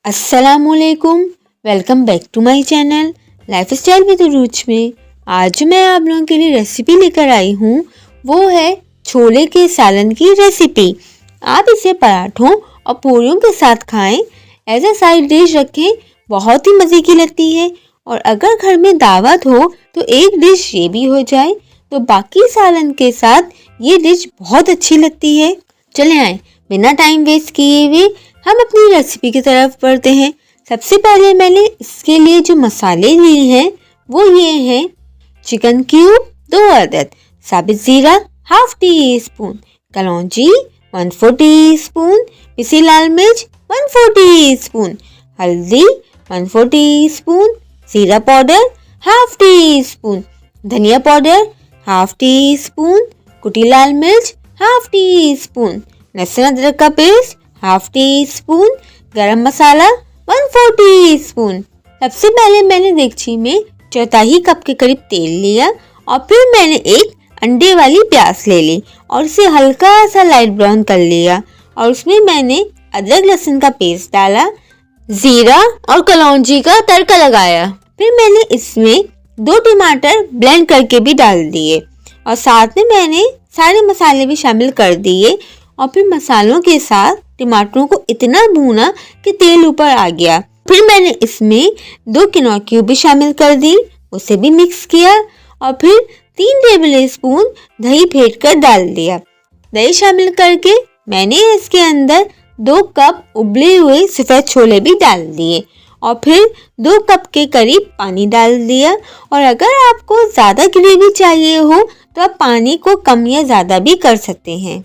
अस्सलामुअलैकुम, welcome back to my channel lifestyle with Ruch में। आज मैं आप लोगों के लिए रेसिपी लेकर आई हूँ, वो है छोले के सालन की रेसिपी। आप इसे पराठों और पूरियों के साथ खाएं, एज अ साइड डिश रखें, बहुत ही मज़े की लगती है। और अगर घर में दावत हो तो एक डिश ये भी हो जाए, तो बाकी सालन के साथ ये डिश बहुत अच्छी लगती है। चले आए, बिना टाइम वेस्ट किए हुए हम अपनी रेसिपी की तरफ बढ़ते हैं। सबसे पहले मैंने इसके लिए जो मसाले लिए हैं वो ये हैं: चिकन क्यूब 2 अदद, साबित ज़ीरा ½ टी स्पून, कलौंजी 1/4 टी स्पून, पिसी लाल मिर्च 1/4 टी स्पून, हल्दी 1/4 टी स्पून, जीरा पाउडर ½ टी स्पून, धनिया पाउडर ½ टी स्पून, कुटी लाल मिर्च ½ टी स्पून, लहसुन अदरक का पेस्ट ½ टी स्पून, गरम मसाला 1/4 टी स्पून। सबसे पहले मैंने देगची में 1/4 कप के करीब तेल लिया और फिर मैंने एक अंडे वाली प्याज ले ली और इसे हल्का सा लाइट ब्राउन कर लिया और उसमें मैंने अदरक लहसुन का पेस्ट डाला, जीरा और कलौंजी का तड़का लगाया। फिर मैंने इसमें 2 टमाटर ब्लेंड करके भी डाल दिए और साथ में मैंने सारे मसाले भी शामिल कर दिए और फिर मसालों के साथ टमाटरों को इतना भूना कि तेल ऊपर आ गया। फिर मैंने इसमें 2 किनोआ क्यूब भी शामिल कर दी, उसे भी मिक्स किया और फिर 3 टेबल स्पून दही फेंट कर डाल दिया। दही शामिल करके मैंने इसके अंदर 2 कप उबले हुए सफ़ेद छोले भी डाल दिए और फिर 2 कप के करीब पानी डाल दिया। और अगर आपको ज़्यादा ग्रेवी चाहिए हो तो आप पानी को कम या ज़्यादा भी कर सकते हैं।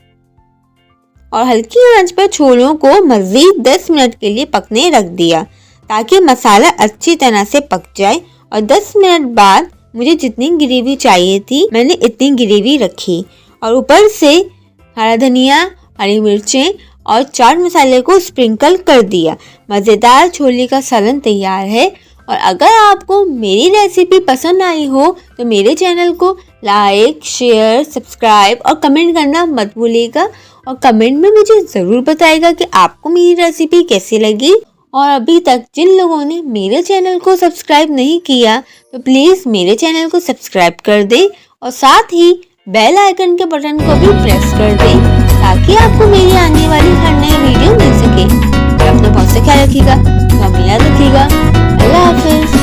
और हल्की आंच पर छोलों को मज़ीद 10 मिनट के लिए पकने रख दिया ताकि मसाला अच्छी तरह से पक जाए। और 10 मिनट बाद मुझे जितनी ग्रेवी चाहिए थी मैंने इतनी ग्रेवी रखी और ऊपर से हरा धनिया, हरी मिर्चें और चाट मसाले को स्प्रिंकल कर दिया। मज़ेदार छोले का सालन तैयार है। और अगर आपको मेरी रेसिपी पसंद आई हो तो मेरे चैनल को लाइक, शेयर, सब्सक्राइब और कमेंट करना मत भूलिएगा। और कमेंट में मुझे ज़रूर बताइएगा कि आपको मेरी रेसिपी कैसी लगी। और अभी तक जिन लोगों ने मेरे चैनल को सब्सक्राइब नहीं किया तो प्लीज़ मेरे चैनल को सब्सक्राइब कर दें और साथ ही बेल आइकन के बटन को भी प्रेस कर दें ताकि आपको मेरी आने वाली हर नई वीडियो मिल सके। और अपना बहुत सा ख्याल रखिएगा, तो याद रखिएगा। अल्लाह हाफिज़।